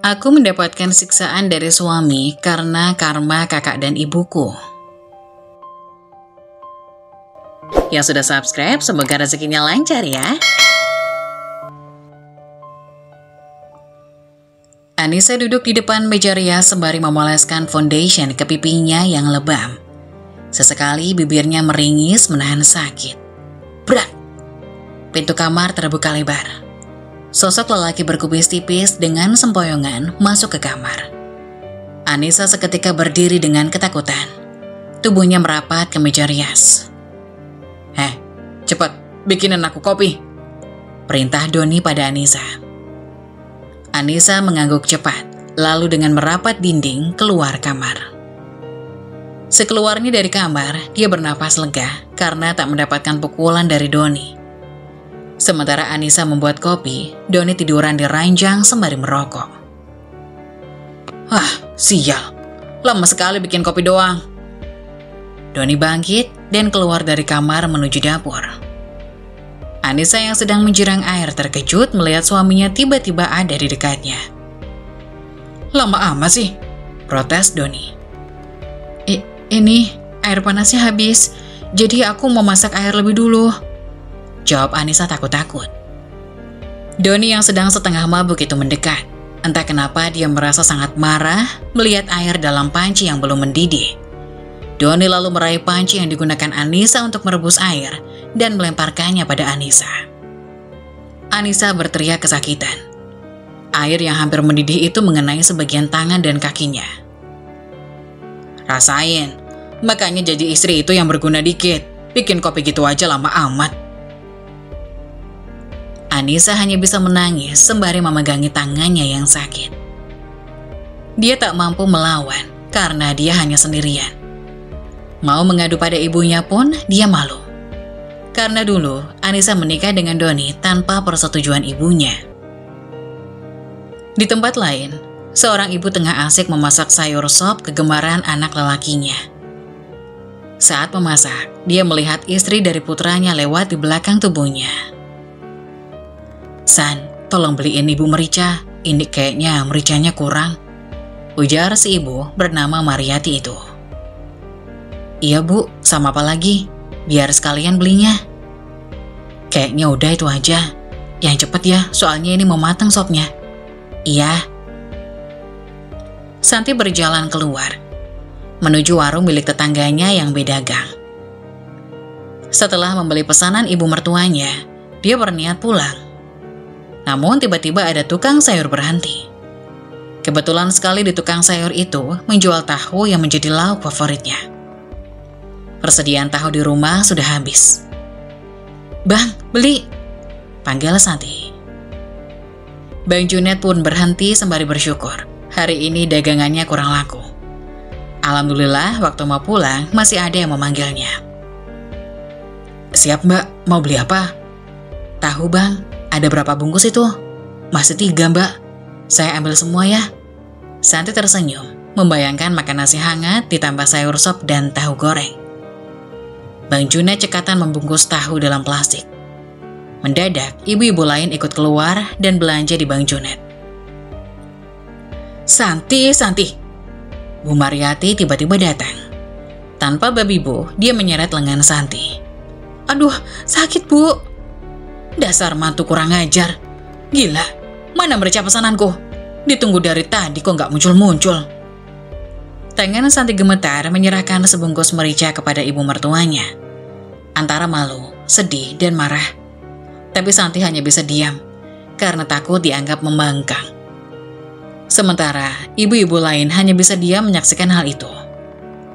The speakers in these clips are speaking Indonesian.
Aku mendapatkan siksaan dari suami karena karma kakak dan ibuku. Yang sudah subscribe, semoga rezekinya lancar ya. Anissa duduk di depan meja rias sembari memoleskan foundation ke pipinya yang lebam. Sesekali bibirnya meringis menahan sakit. Brak! Pintu kamar terbuka lebar. Sosok lelaki berkubis tipis dengan sempoyongan masuk ke kamar. Anissa seketika berdiri dengan ketakutan. Tubuhnya merapat ke meja rias. Cepat, bikinin aku kopi. Perintah Doni pada Anissa. Anissa mengangguk cepat, lalu dengan merapat dinding keluar kamar. Sekeluarnya dari kamar, dia bernapas lega karena tak mendapatkan pukulan dari Doni. Sementara Anissa membuat kopi, Doni tiduran di ranjang sembari merokok. Sial. Lama sekali bikin kopi doang. Doni bangkit dan keluar dari kamar menuju dapur. Anissa yang sedang menjerang air terkejut melihat suaminya tiba-tiba ada di dekatnya. Lama amat sih, protes Doni. Ini air panasnya habis, jadi aku mau masak air lebih dulu. Jawab Anissa takut-takut. Doni yang sedang setengah mabuk itu mendekat. Entah kenapa dia merasa sangat marah melihat air dalam panci yang belum mendidih. Doni lalu meraih panci yang digunakan Anissa untuk merebus air dan melemparkannya pada Anissa. Anissa berteriak kesakitan. Air yang hampir mendidih itu mengenai sebagian tangan dan kakinya. Rasain, makanya jadi istri itu yang berguna dikit. Bikin kopi gitu aja lama amat. Anissa hanya bisa menangis sembari memegangi tangannya yang sakit. Dia tak mampu melawan karena dia hanya sendirian. Mau mengadu pada ibunya pun dia malu. Karena dulu Anissa menikah dengan Doni tanpa persetujuan ibunya. Di tempat lain, seorang ibu tengah asik memasak sayur sop kegemaran anak lelakinya. Saat memasak, dia melihat istri dari putranya lewat di belakang tubuhnya. San, tolong beliin ibu merica. Ini kayaknya mericanya kurang. Ujar si ibu bernama Mariati itu. Iya bu, sama apa lagi? Biar sekalian belinya. Kayaknya udah itu aja. Yang cepet ya, soalnya ini mau matang sopnya. Iya. Santi berjalan keluar, menuju warung milik tetangganya yang beda gang. Setelah membeli pesanan ibu mertuanya, dia berniat pulang. Namun tiba-tiba ada tukang sayur berhenti. Kebetulan sekali di tukang sayur itu menjual tahu yang menjadi lauk favoritnya. Persediaan tahu di rumah sudah habis. Bang, beli! Panggil Santi. Bang Junet pun berhenti sembari bersyukur. Hari ini dagangannya kurang laku. Alhamdulillah waktu mau pulang masih ada yang memanggilnya. Siap mbak, mau beli apa? Tahu bang. Ada berapa bungkus itu? Masih 3 mbak. Saya ambil semua ya. Santi tersenyum, membayangkan makan nasi hangat ditambah sayur sop dan tahu goreng. Bang Junet cekatan membungkus tahu dalam plastik. Mendadak, ibu-ibu lain ikut keluar dan belanja di Bang Junet. Santi. Bu Mariati tiba-tiba datang. Tanpa babi bu, dia menyeret lengan Santi. Aduh, sakit bu. Dasar mantu kurang ajar. Gila, mana merica pesananku? Ditunggu dari tadi kok nggak muncul-muncul. Tangan Santi gemetar menyerahkan sebungkus merica kepada ibu mertuanya. Antara malu, sedih, dan marah. Tapi Santi hanya bisa diam, karena takut dianggap membangkang. Sementara, ibu-ibu lain hanya bisa diam menyaksikan hal itu.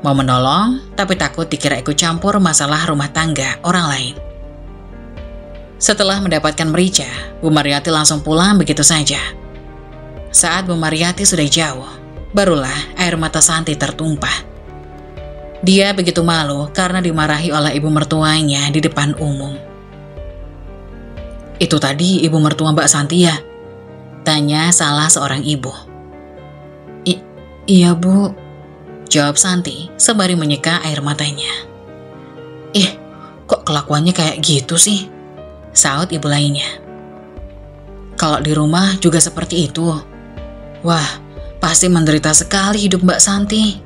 Mau menolong, tapi takut dikira ikut campur masalah rumah tangga orang lain. Setelah mendapatkan merica, Bu Mariati langsung pulang begitu saja. Saat Bu Mariati sudah jauh, barulah air mata Santi tertumpah. Dia begitu malu karena dimarahi oleh ibu mertuanya di depan umum. Itu tadi ibu mertua Mbak Santi ya? Tanya salah seorang ibu. Iya bu, jawab Santi sembari menyeka air matanya. Kok kelakuannya kayak gitu sih? Saut ibu lainnya. Kalau di rumah juga seperti itu. Wah, pasti menderita sekali hidup Mbak Santi.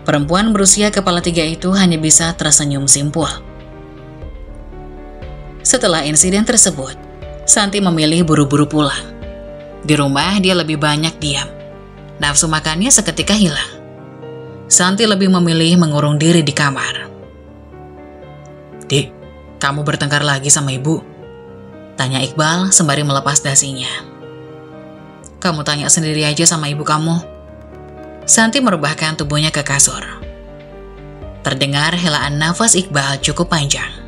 Perempuan berusia kepala 3 itu hanya bisa tersenyum simpul. Setelah insiden tersebut, Santi memilih buru-buru pulang. Di rumah dia lebih banyak diam. Nafsu makannya seketika hilang. Santi lebih memilih mengurung diri di kamar. "Dik, kamu bertengkar lagi sama ibu?" tanya Iqbal sembari melepas dasinya. "Kamu tanya sendiri aja sama ibu kamu." Santi merebahkan tubuhnya ke kasur. Terdengar helaan nafas Iqbal cukup panjang.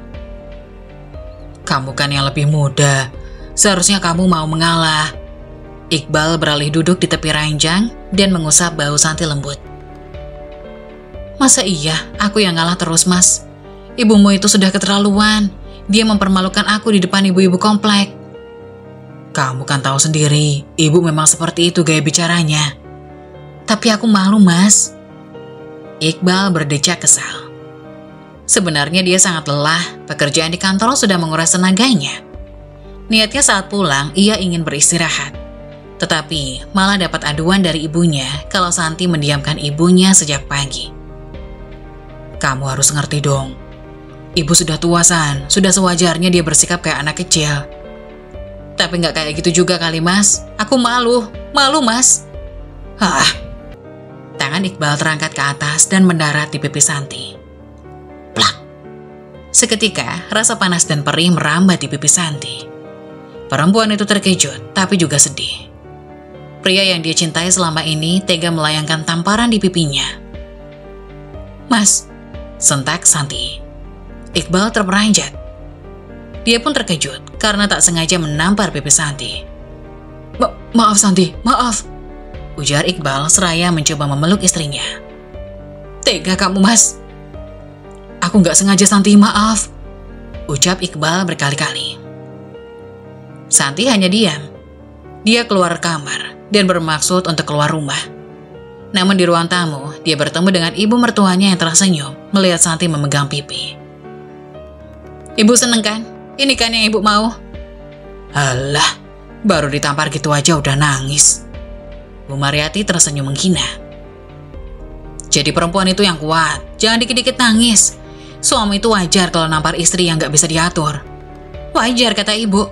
"Kamu kan yang lebih muda, seharusnya kamu mau mengalah." Iqbal beralih duduk di tepi ranjang dan mengusap bahu Santi lembut. "Masa iya aku yang ngalah terus, Mas? Ibumu itu sudah keterlaluan. Dia mempermalukan aku di depan ibu-ibu komplek." "Kamu kan tahu sendiri, ibu memang seperti itu gaya bicaranya." "Tapi aku malu, Mas." Iqbal berdecak kesal. Sebenarnya dia sangat lelah, pekerjaan di kantor sudah menguras tenaganya. Niatnya saat pulang, ia ingin beristirahat. Tetapi malah dapat aduan dari ibunya kalau Santi mendiamkan ibunya sejak pagi. "Kamu harus ngerti dong. Ibu sudah tua, San. Sudah sewajarnya dia bersikap kayak anak kecil." "Tapi nggak kayak gitu juga kali, Mas. Aku malu. Malu, Mas." Tangan Iqbal terangkat ke atas dan mendarat di pipi Santi. Plak! Seketika, rasa panas dan perih merambat di pipi Santi. Perempuan itu terkejut, tapi juga sedih. Pria yang dia cintai selama ini tega melayangkan tamparan di pipinya. "Mas," sentak Santi. Iqbal terperanjat. Dia pun terkejut karena tak sengaja menampar pipi Santi. Maaf Santi, maaf," ujar Iqbal seraya mencoba memeluk istrinya. "Tega kamu, Mas." "Aku nggak sengaja Santi, maaf," ucap Iqbal berkali-kali. Santi hanya diam. Dia keluar kamar dan bermaksud untuk keluar rumah. Namun di ruang tamu, dia bertemu dengan ibu mertuanya yang tersenyum melihat Santi memegang pipi. "Ibu seneng kan? Ini kan yang ibu mau?" "Alah, baru ditampar gitu aja udah nangis." Bu Mariati tersenyum menghina. "Jadi perempuan itu yang kuat, jangan dikit-dikit nangis. Suami itu wajar kalau nampar istri yang gak bisa diatur." "Wajar," kata ibu.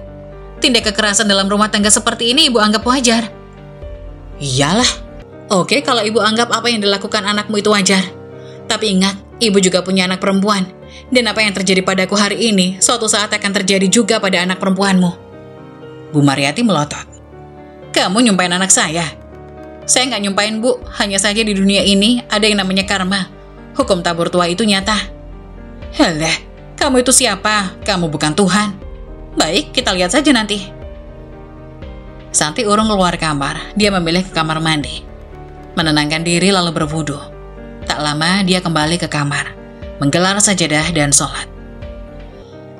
"Tindak kekerasan dalam rumah tangga seperti ini ibu anggap wajar." "Iyalah. Oke kalau ibu anggap apa yang dilakukan anakmu itu wajar. Tapi ingat, ibu juga punya anak perempuan. Dan apa yang terjadi padaku hari ini, suatu saat akan terjadi juga pada anak perempuanmu." Bu Mariati melotot. "Kamu nyumpain anak saya?" "Saya nggak nyumpain, Bu. Hanya saja di dunia ini ada yang namanya karma. Hukum tabur tua itu nyata." "Halah, kamu itu siapa? Kamu bukan Tuhan." "Baik, kita lihat saja nanti." Santi urung keluar kamar. Dia memilih ke kamar mandi. Menenangkan diri lalu berwudu. Tak lama dia kembali ke kamar, menggelar sajadah dan sholat.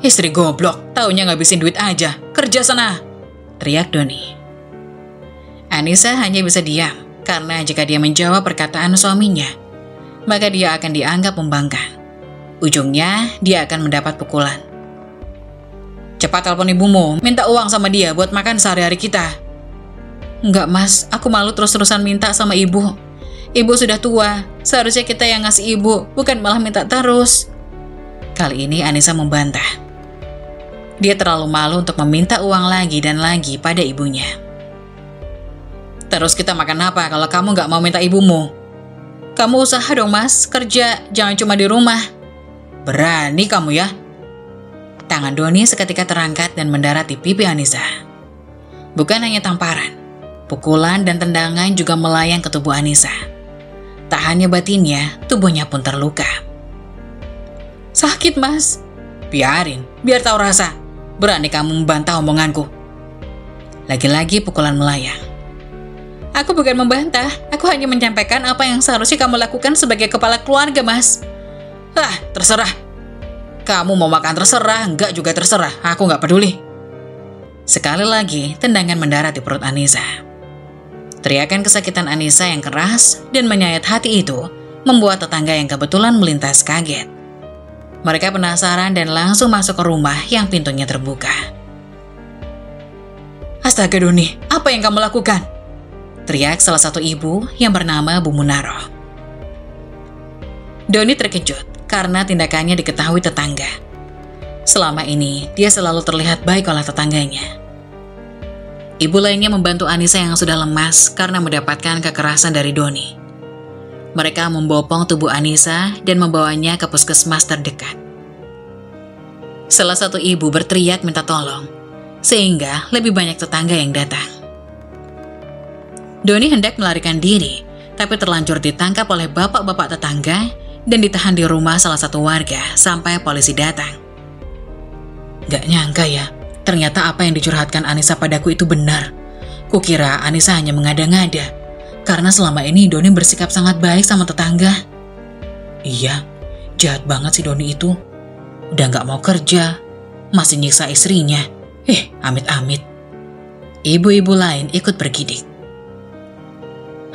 "Istri goblok, taunya ngabisin duit aja. Kerja sana!" teriak Doni. Anissa hanya bisa diam, karena jika dia menjawab perkataan suaminya, maka dia akan dianggap membangkang. Ujungnya, dia akan mendapat pukulan. "Cepat telepon ibumu, minta uang sama dia buat makan sehari-hari kita." "Enggak, Mas, aku malu terus-terusan minta sama ibu. Ibu sudah tua, seharusnya kita yang ngasih ibu, bukan malah minta terus." Kali ini Anissa membantah. Dia terlalu malu untuk meminta uang lagi dan lagi pada ibunya. "Terus kita makan apa kalau kamu gak mau minta ibumu?" "Kamu usaha dong, Mas, kerja, jangan cuma di rumah." "Berani kamu ya." Tangan Doni seketika terangkat dan mendarat di pipi Anissa. Bukan hanya tamparan, pukulan dan tendangan juga melayang ke tubuh Anissa. Tak hanya batinnya, tubuhnya pun terluka. "Sakit, Mas." "Biarin, biar tahu rasa. Berani kamu membantah omonganku." Lagi-lagi pukulan melayang. "Aku bukan membantah, aku hanya menyampaikan apa yang seharusnya kamu lakukan sebagai kepala keluarga, Mas." Terserah. Kamu mau makan terserah, enggak juga terserah, aku nggak peduli." Sekali lagi, tendangan mendarat di perut Anissa. Teriakan kesakitan Anissa yang keras dan menyayat hati itu membuat tetangga yang kebetulan melintas kaget. Mereka penasaran dan langsung masuk ke rumah yang pintunya terbuka. "Astaga Doni, apa yang kamu lakukan?" teriak salah satu ibu yang bernama Bu Munaroh. Doni terkejut karena tindakannya diketahui tetangga. Selama ini, dia selalu terlihat baik oleh tetangganya. Ibu lainnya membantu Anissa yang sudah lemas karena mendapatkan kekerasan dari Doni. Mereka membopong tubuh Anissa dan membawanya ke puskesmas terdekat. Salah satu ibu berteriak minta tolong, sehingga lebih banyak tetangga yang datang. Doni hendak melarikan diri, tapi terlanjur ditangkap oleh bapak-bapak tetangga dan ditahan di rumah salah satu warga sampai polisi datang. Gak nyangka ya, ternyata apa yang dicurhatkan Anissa padaku itu benar. Kukira Anissa hanya mengada-ngada, karena selama ini Doni bersikap sangat baik sama tetangga. Iya, jahat banget si Doni itu. Udah gak mau kerja, masih nyiksa istrinya. Amit-amit. Ibu-ibu lain ikut bergidik.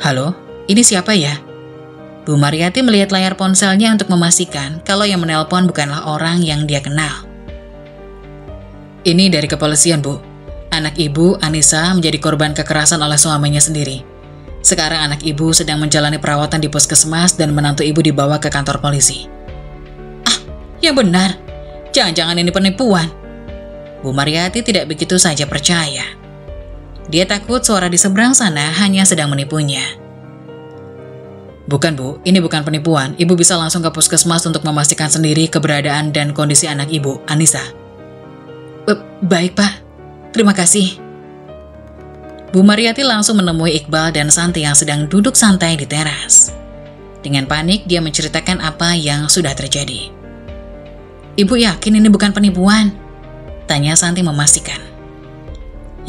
Halo, ini siapa ya? Bu Mariati melihat layar ponselnya untuk memastikan kalau yang menelpon bukanlah orang yang dia kenal. Ini dari kepolisian, Bu. Anak ibu, Anissa, menjadi korban kekerasan oleh suaminya sendiri. Sekarang anak ibu sedang menjalani perawatan di puskesmas dan menantu ibu dibawa ke kantor polisi. Ah, ya benar. Jangan-jangan ini penipuan. Bu Mariati tidak begitu saja percaya. Dia takut suara di seberang sana hanya sedang menipunya. Bukan, Bu. Ini bukan penipuan. Ibu bisa langsung ke puskesmas untuk memastikan sendiri keberadaan dan kondisi anak ibu, Anissa. Baik, Pak. Terima kasih. Bu Mariati langsung menemui Iqbal dan Santi yang sedang duduk santai di teras. Dengan panik, dia menceritakan apa yang sudah terjadi. Ibu yakin ini bukan penipuan? Tanya Santi memastikan.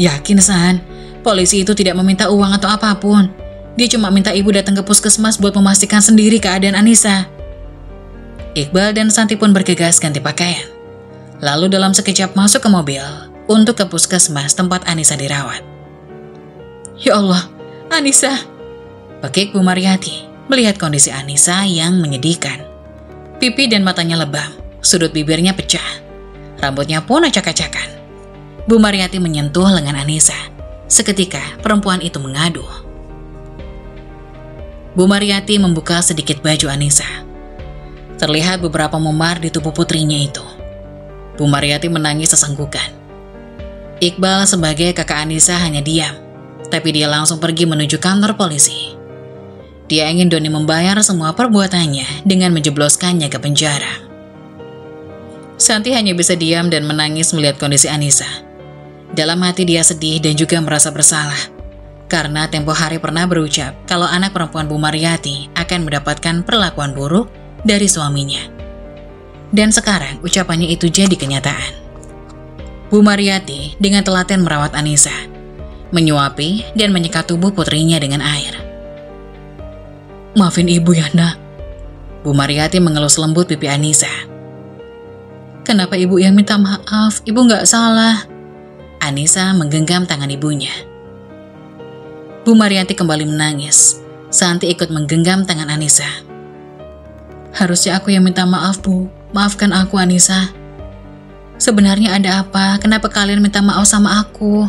Yakin, San. Polisi itu tidak meminta uang atau apapun. Dia cuma minta ibu datang ke puskesmas buat memastikan sendiri keadaan Anissa. Iqbal dan Santi pun bergegas ganti pakaian. Lalu dalam sekejap masuk ke mobil untuk ke puskesmas tempat Anissa dirawat. Ya Allah, Anissa! Pekik Bu Mariati melihat kondisi Anissa yang menyedihkan. Pipi dan matanya lebam, sudut bibirnya pecah. Rambutnya pun acak-acakan. Bu Mariati menyentuh lengan Anissa. Seketika perempuan itu mengaduh. Bu Mariati membuka sedikit baju Anissa. Terlihat beberapa memar di tubuh putrinya itu. Bu Mariati menangis sesenggukan. Iqbal sebagai kakak Anissa hanya diam, tapi dia langsung pergi menuju kantor polisi. Dia ingin Doni membayar semua perbuatannya dengan menjebloskannya ke penjara. Santi hanya bisa diam dan menangis melihat kondisi Anissa. Dalam hati dia sedih dan juga merasa bersalah, karena tempo hari pernah berucap kalau anak perempuan Bu Mariati akan mendapatkan perlakuan buruk dari suaminya. Dan sekarang ucapannya itu jadi kenyataan. Bu Mariati dengan telaten merawat Anissa, menyuapi dan menyekat tubuh putrinya dengan air. Maafin ibu ya, Nak. Bu Mariati mengelus lembut pipi Anissa. Kenapa ibu yang minta maaf? Ibu nggak salah. Anissa menggenggam tangan ibunya. Bu Mariati kembali menangis. Santi ikut menggenggam tangan Anissa. Harusnya aku yang minta maaf, Bu. Maafkan aku, Anissa. Sebenarnya ada apa? Kenapa kalian minta maaf sama aku?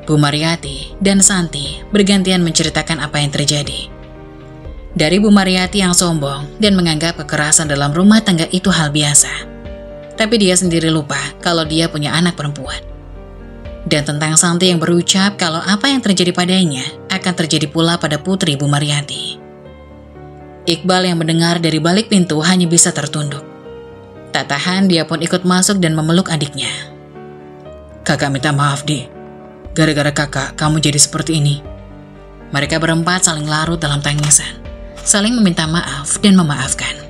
Bu Mariati dan Santi bergantian menceritakan apa yang terjadi. Dari Bu Mariati yang sombong dan menganggap kekerasan dalam rumah tangga itu hal biasa. Tapi dia sendiri lupa kalau dia punya anak perempuan. Dan tentang Santi yang berucap kalau apa yang terjadi padanya akan terjadi pula pada putri Bu Mariati. Iqbal yang mendengar dari balik pintu hanya bisa tertunduk. Tak tahan, dia pun ikut masuk dan memeluk adiknya. Kakak minta maaf, Di. Gara-gara kakak, kamu jadi seperti ini. Mereka berempat saling larut dalam tangisan, saling meminta maaf dan memaafkan.